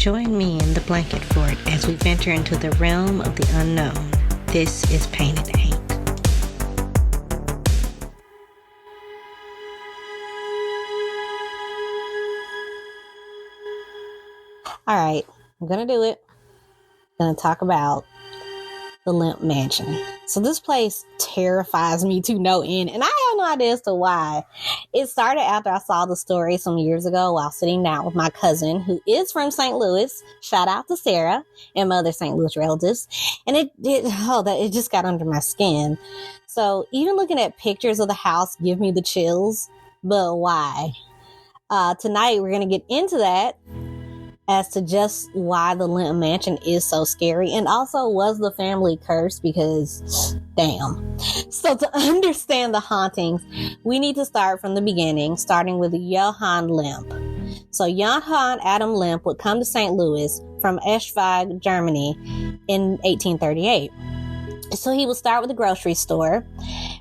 Join me in the blanket fort as we venture into the realm of the unknown. This is Painted Ink. Alright, I'm gonna do it. I'm gonna talk about the Lemp Mansion. So this place terrifies me to no end, and I have no idea as to why. It started after I saw the story some years ago while sitting down with my cousin, who is from St. Louis. Shout out to Sarah and my other St. Louis relatives. And it just got under my skin. So even looking at pictures of the house give me the chills. But why? Tonight we're gonna get into that, as to just why the Lemp Mansion is so scary, and also was the family cursed, because damn. So to understand the hauntings, we need to start from the beginning, starting with Johann Lemp. So Johann Adam Lemp would come to St. Louis from Eschweiler, Germany in 1838. So he would start with a grocery store,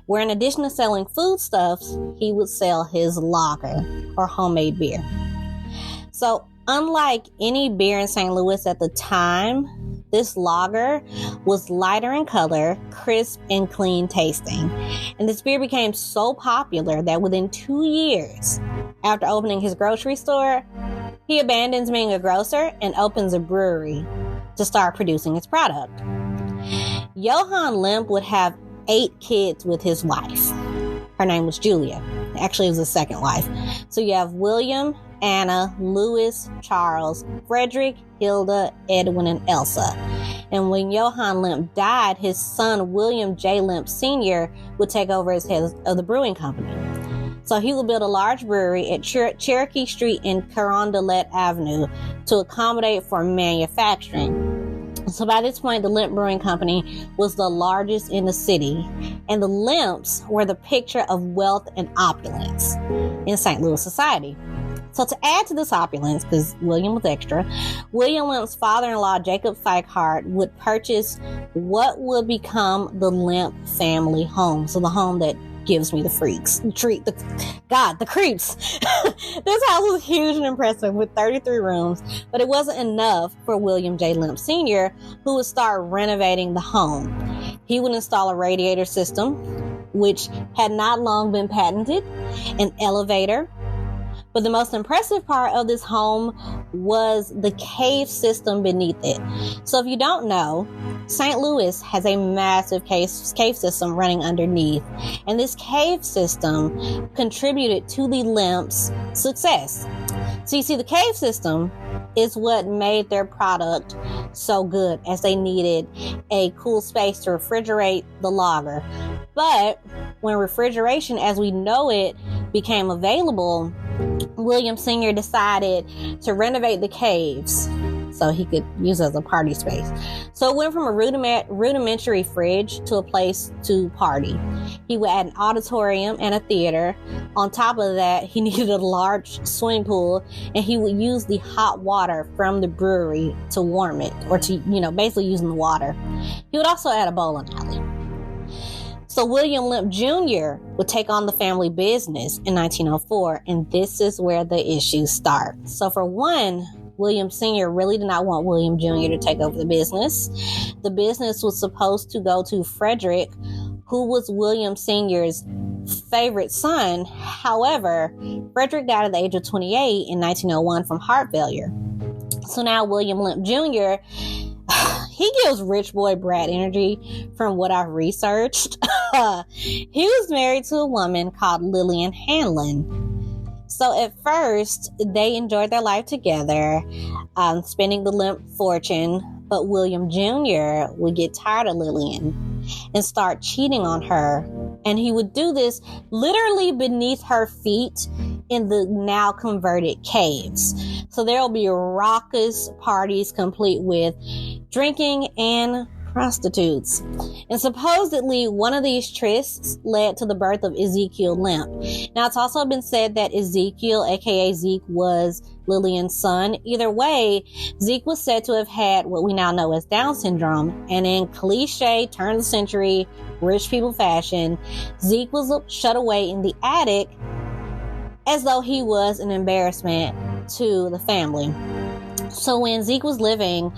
where in addition to selling foodstuffs, he would sell his lager, or homemade beer. So unlike any beer in St. Louis at the time, this lager was lighter in color, crisp, and clean tasting. And this beer became so popular that within 2 years after opening his grocery store, he abandons being a grocer and opens a brewery to start producing his product. Johann Lemp would have 8 kids with his wife. Her name was Julia. Actually, it was his second wife. So you have William, Anna, Louis, Charles, Frederick, Hilda, Edwin, and Elsa. And when Johann Lemp died, his son William J. Lemp Sr. would take over as head of the brewing company. So he would build a large brewery at Cherokee Street and Carondelet Avenue to accommodate for manufacturing. So by this point, the Lemp Brewing Company was the largest in the city, and the Lemps were the picture of wealth and opulence in St. Louis society. So to add to this opulence, because William was extra, William Lemp's father-in-law, Jacob Feichhardt, would purchase what would become the Lemp family home. So the home that gives me the freaks. The creeps. This house was huge and impressive with 33 rooms, but it wasn't enough for William J. Lemp Sr., who would start renovating the home. He would install a radiator system, which had not long been patented, an elevator. But the most impressive part of this home was the cave system beneath it. So if you don't know, St. Louis has a massive cave system running underneath. And this cave system contributed to the Lemp's success. So you see, the cave system is what made their product so good, as they needed a cool space to refrigerate the lager. But when refrigeration as we know it became available, William Sr. decided to renovate the caves so he could use it as a party space. So it went from a rudimentary fridge to a place to party. He would add an auditorium and a theater. On top of that, he needed a large swimming pool, and he would use the hot water from the brewery to warm it, or to, basically using the water. He would also add a bowling alley. So William Lemp Jr. would take on the family business in 1904, and this is where the issues start. So for one, William Sr. really did not want William Jr. to take over the business. The business was supposed to go to Frederick, who was William Sr.'s favorite son. However, Frederick died at the age of 28 in 1901 from heart failure. So now William Lemp Jr., he gives rich boy brat energy from what I've researched. He was married to a woman called Lillian Hanlon. So at first, they enjoyed their life together, spending the Lemp fortune, but William Jr. would get tired of Lillian and start cheating on her. And he would do this literally beneath her feet in the now converted caves. So there will be raucous parties complete with drinking and prostitutes. And supposedly one of these trysts led to the birth of Ezekiel Lemp. Now it's also been said that Ezekiel, aka Zeke, was Lillian's son. Either way, Zeke was said to have had what we now know as Down syndrome, and in cliche turn of the century rich people fashion, Zeke was shut away in the attic as though he was an embarrassment to the family. So when Zeke was living,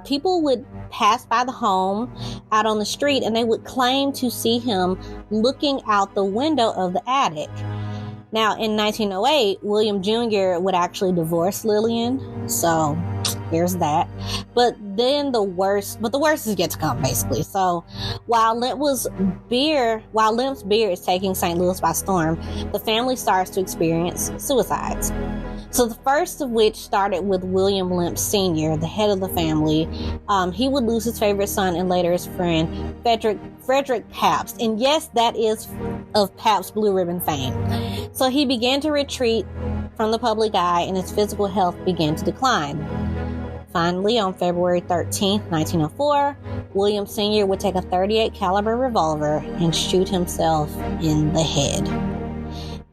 people would pass by the home out on the street, and they would claim to see him looking out the window of the attic. Now, in 1908, William Jr. would actually divorce Lillian, so there's that. But the worst is yet to come, basically. So while Lemp's beer is taking St. Louis by storm, the family starts to experience suicides. So the first of which started with William Lemp Sr., the head of the family. He would lose his favorite son and later his friend, Frederick Pabst. And yes, that is of Pabst Blue Ribbon fame. So he began to retreat from the public eye and his physical health began to decline. Finally, on February 13, 1904, William Sr. would take a .38 caliber revolver and shoot himself in the head.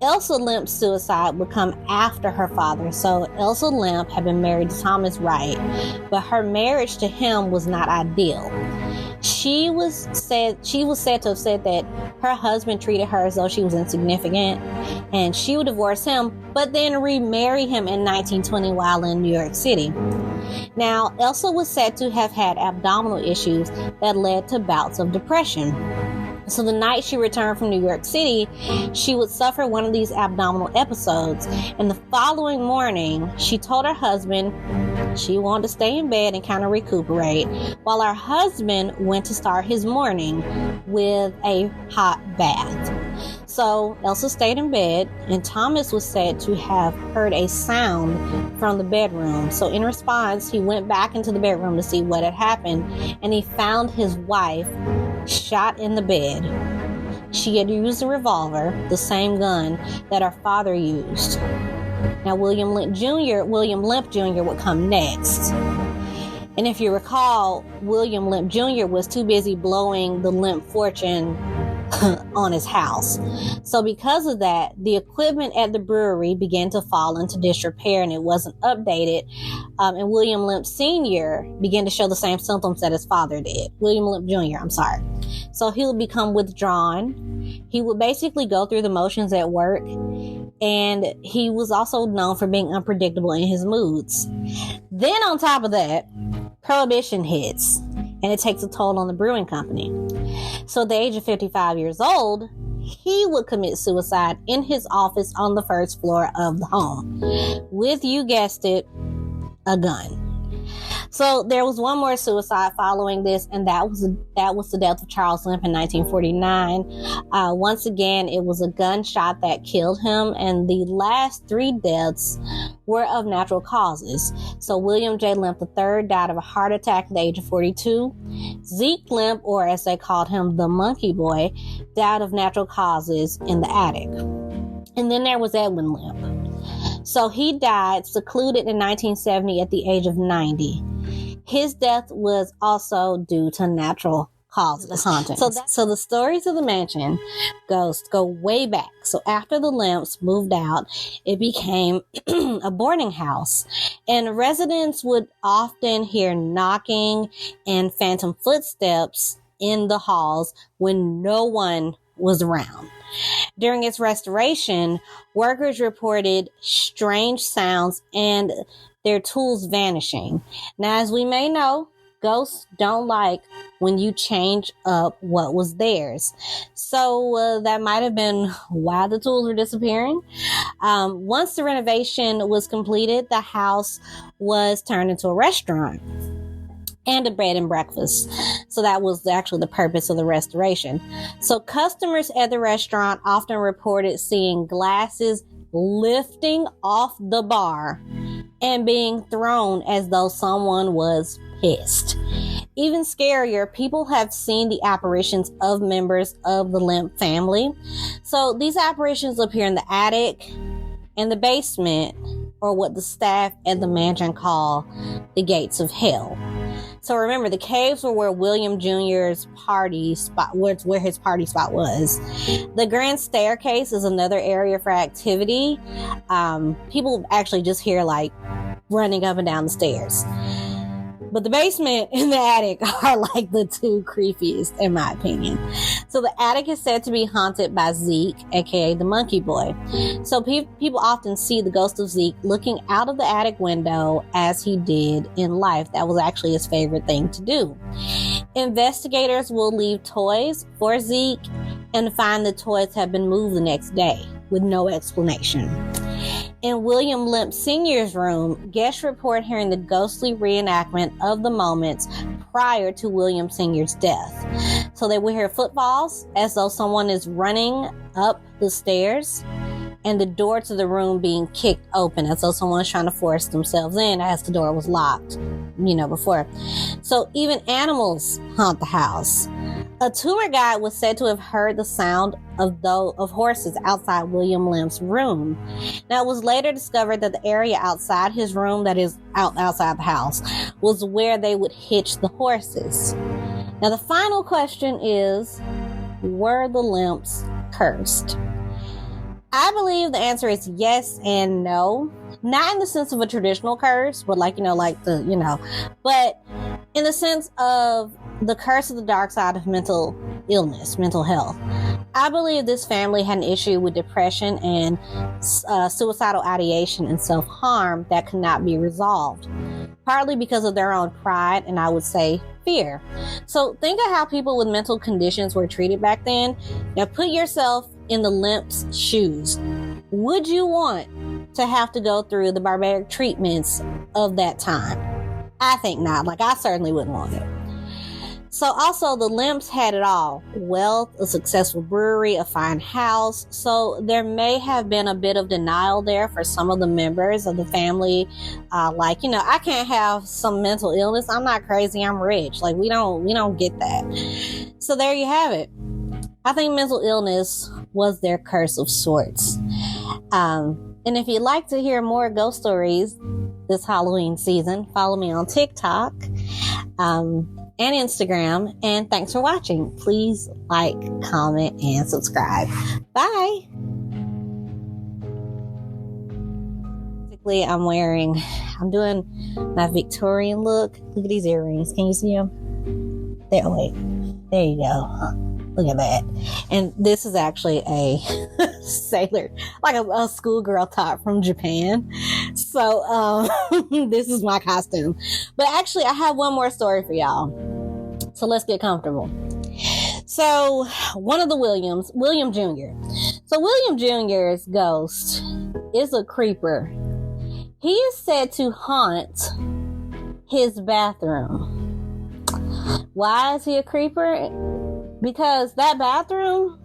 Elsa Lemp's suicide would come after her father. So Elsa Lemp had been married to Thomas Wright, but her marriage to him was not ideal. She was said to have said that her husband treated her as though she was insignificant, and she would divorce him, but then remarry him in 1920 while in New York City. Now, Elsa was said to have had abdominal issues that led to bouts of depression. So the night she returned from New York City, she would suffer one of these abdominal episodes. And the following morning, she told her husband she wanted to stay in bed and kind of recuperate, while her husband went to start his morning with a hot bath. So Elsa stayed in bed, and Thomas was said to have heard a sound from the bedroom. So in response, he went back into the bedroom to see what had happened, and he found his wife shot in the bed. She had used a revolver, the same gun that her father used. Now, William Lemp Jr. would come next. And if you recall, William Lemp Jr. was too busy blowing the Lemp fortune on his house. So because of that, the equipment at the brewery began to fall into disrepair and it wasn't updated. And William Lemp Sr. began to show the same symptoms that his father did. William Lemp Jr., I'm sorry. So he would become withdrawn. He would basically go through the motions at work. And he was also known for being unpredictable in his moods. Then on top of that, Prohibition hits, and it takes a toll on the brewing company. So at the age of 55 years old, he would commit suicide in his office on the first floor of the home with, you guessed it, a gun. So there was one more suicide following this, and that was the death of Charles Lemp in 1949. Once again, it was a gunshot that killed him, and the last 3 deaths were of natural causes. So William J. Lemp III died of a heart attack at the age of 42. Zeke Lemp, or as they called him, the Monkey Boy, died of natural causes in the attic. And then there was Edwin Lemp. So he died secluded in 1970 at the age of 90. His death was also due to natural causes. So the stories of the mansion go way back. So after the Lemps moved out, it became a boarding house, and residents would often hear knocking and phantom footsteps in the halls when no one was around. During its restoration, workers reported strange sounds and their tools vanishing. Now, as we may know, ghosts don't like when you change up what was theirs. So that might have been why the tools were disappearing. Once the renovation was completed, the house was turned into a restaurant and a bed and breakfast. So that was actually the purpose of the restoration. So customers at the restaurant often reported seeing glasses lifting off the bar and being thrown as though someone was pissed. Even scarier, people have seen the apparitions of members of the Lemp family. So these apparitions appear in the attic and the basement, or what the staff at the mansion call the gates of hell. So remember, the caves were where William Jr.'s party spot, where his party spot was. The grand staircase is another area for activity. People actually just hear like running up and down the stairs. But the basement and the attic are like the two creepiest, in my opinion. So the attic is said to be haunted by Zeke, aka the monkey boy. So people often see the ghost of Zeke looking out of the attic window as he did in life. That was actually his favorite thing to do. Investigators will leave toys for Zeke and find the toys have been moved the next day with no explanation. In William Lemp Sr.'s room, guests report hearing the ghostly reenactment of the moments prior to William Sr.'s death. So they will hear footfalls as though someone is running up the stairs and the door to the room being kicked open as though someone's trying to force themselves in as the door was locked, before. So even animals haunt the house. A tour guide was said to have heard the sound of horses outside William Lemp's room. Now, it was later discovered that the area outside his room, that is outside the house, was where they would hitch the horses. Now, the final question is, were the Lemps cursed? I believe the answer is yes and no. Not in the sense of a traditional curse, but but in the sense of the curse of the dark side of mental illness, mental health. I believe this family had an issue with depression and suicidal ideation and self-harm that could not be resolved, partly because of their own pride and I would say fear. So think of how people with mental conditions were treated back then. Now put yourself in the Lemp's shoes. Would you want to have to go through the barbaric treatments of that time? I think not. I certainly wouldn't want it. So also the Lemps had it all. Wealth, a successful brewery, a fine house. So there may have been a bit of denial there for some of the members of the family. I can't have some mental illness. I'm not crazy. I'm rich. We don't get that. So there you have it. I think mental illness was their curse of sorts. And if you'd like to hear more ghost stories this Halloween season, follow me on TikTok and Instagram. And thanks for watching. Please like, comment, and subscribe. Bye. Basically, I'm doing my Victorian look. Look at these earrings. Can you see them? There you go. Look at that. And this is actually a sailor, a schoolgirl top from Japan. So this is my costume. But actually, I have one more story for y'all. So let's get comfortable. So one of the William Jr. So William Jr.'s ghost is a creeper. He is said to haunt his bathroom. Why is he a creeper? Because that bathroom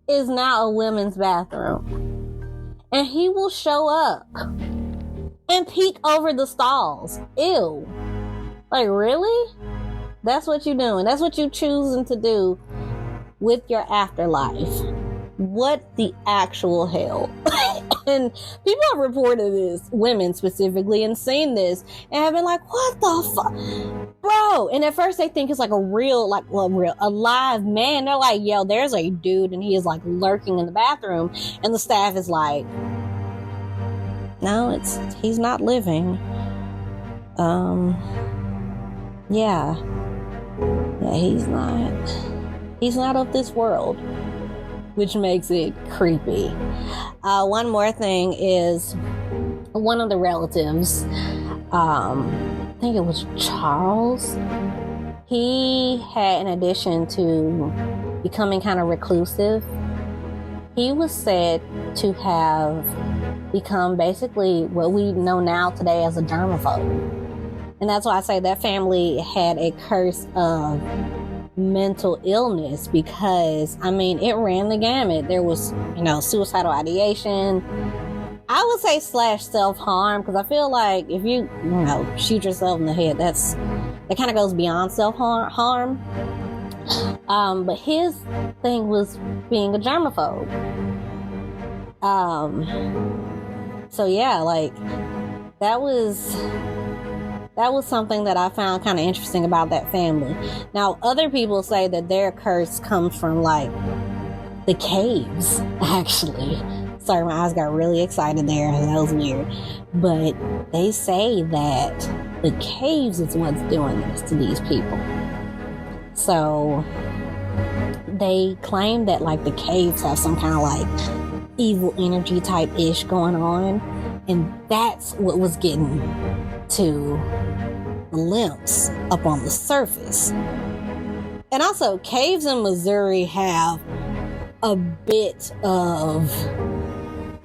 is now a women's bathroom. And he will show up and peek over the stalls. Ew. Really? That's what you're doing. That's what you're choosing to do with your afterlife. What the actual hell? And people have reported this, women specifically, and seen this and have been like, what the fuck? Bro. And at first they think it's a real alive man. They're like, yo, there's a dude and he is lurking in the bathroom. And the staff is like, no, he's not living. Yeah, he's not of this world. Which makes it creepy. One more thing is one of the relatives, I think it was Charles, he had, in addition to becoming kind of reclusive, he was said to have become basically what we know now today as a germaphobe. And that's why I say that family had a curse of mental illness, because it ran the gamut. There was suicidal ideation, I would say / self-harm, because I feel like if you shoot yourself in the head, that kind of goes beyond self-harm. But his thing was being a germaphobe. So yeah, that was something that I found kind of interesting about that family. Now, other people say that their curse comes from the caves, actually. Sorry, my eyes got really excited there. That was weird. But they say that the caves is what's doing this to these people. So they claim that like the caves have some kind of like evil energy type ish going on, and that's what was getting to the Lemps up on the surface. And also, caves in Missouri have a bit of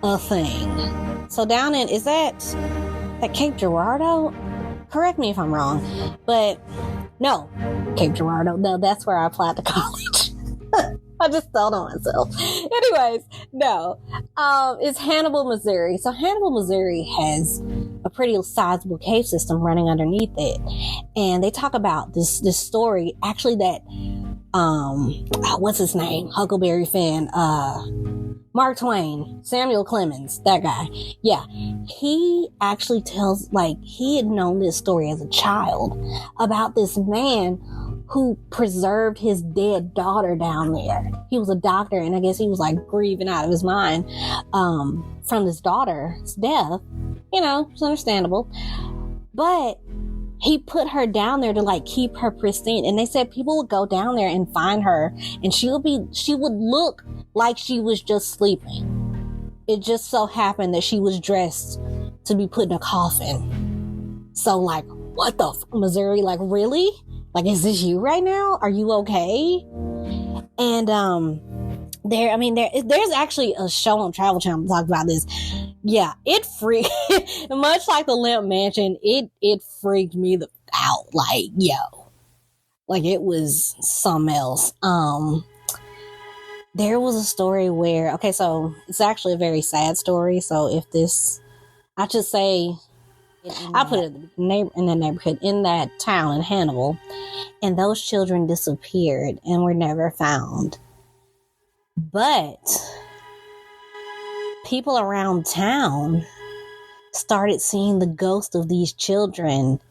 a thing. So down in, is that Cape Girardeau? Correct me if I'm wrong, but no, Cape Girardeau. No, that's where I applied to college. I just told on myself. Anyways, no, it's Hannibal, Missouri. So Hannibal, Missouri has a pretty sizable cave system running underneath it, and they talk about this story actually that what's his name? Huckleberry Finn, Mark Twain, Samuel Clemens, that guy. Yeah, he actually tells, like, he had known this story as a child about this man who preserved his dead daughter down there. He was a doctor, and I guess he was like grieving out of his mind from his daughter's death. You know, it's understandable. But he put her down there to like keep her pristine. And they said people would go down there and find her, and she would look like she was just sleeping. It just so happened that she was dressed to be put in a coffin. So like, what the Missouri? Like, really? Like, is this you right now? Are you okay? And there's actually a show on Travel Channel that talks about this. Yeah, it freaked, much like the Lemp Mansion, it freaked me out. Like, yo, like it was something else. There was a story where, okay, so it's actually a very sad story. So if this, I should say, I put it in the neighborhood, in that town in Hannibal, and those children disappeared and were never found. But people around town started seeing the ghost of these children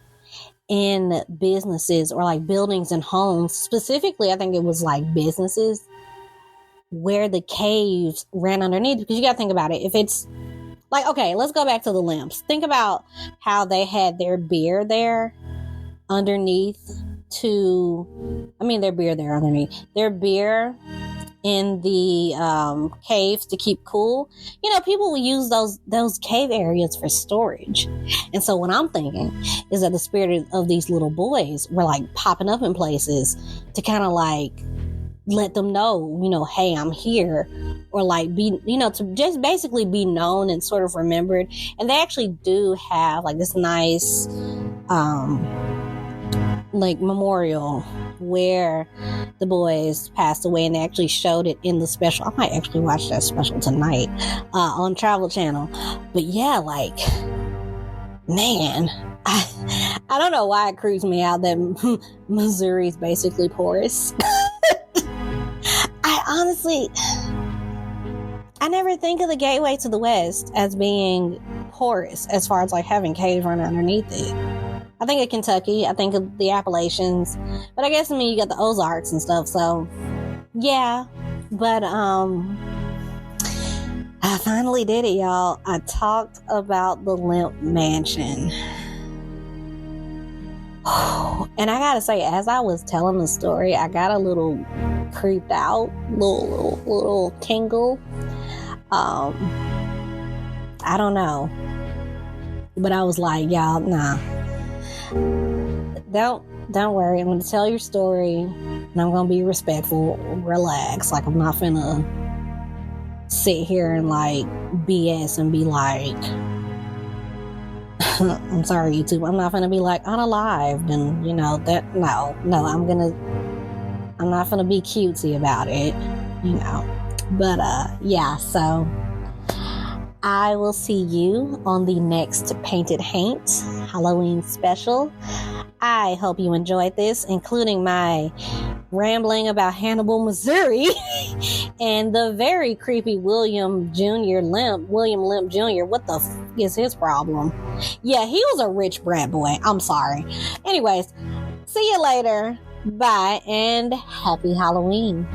in businesses or like buildings and homes. Specifically, I think it was like businesses where the caves ran underneath. Because you got to think about it. If it's like, okay, let's go back to the Lemps. Think about how they had their beer there underneath their beer in the caves to keep cool. You know, people will use those cave areas for storage. And so what I'm thinking is that the spirit of these little boys were like popping up in places to kind of like let them know, you know, hey, I'm here, or like be, you know, to just basically be known and sort of remembered. And they actually do have like this nice like memorial where the boys passed away, and they actually showed it in the special. I might actually watch that special tonight on Travel Channel. But yeah, like, man, I don't know why it creeps me out that Missouri's basically porous. I never think of the gateway to the West as being porous as far as like having caves running underneath it. I think of Kentucky, I think of the Appalachians, but I guess, I mean, you got the Ozarks and stuff, so yeah. But I finally did it, y'all. I talked about the Lemp Mansion. And I gotta say, as I was telling the story, I got a little creeped out, little tingle. I don't know, but I was like, y'all, nah. Don't worry. I'm gonna tell your story, and I'm gonna be respectful, relax. Like, I'm not finna sit here and like BS and be like, I'm sorry, YouTube. I'm not gonna be like unalived, and you know that. No. I'm not gonna be cutesy about it, you know. But yeah. So I will see you on the next Painted Haint Halloween special. I hope you enjoyed this, including my rambling about Hannibal, Missouri, and the very creepy William Lemp Jr. What the is his problem? Yeah, he was a rich brat boy. I'm sorry. Anyways, see you later. Bye, and happy Halloween.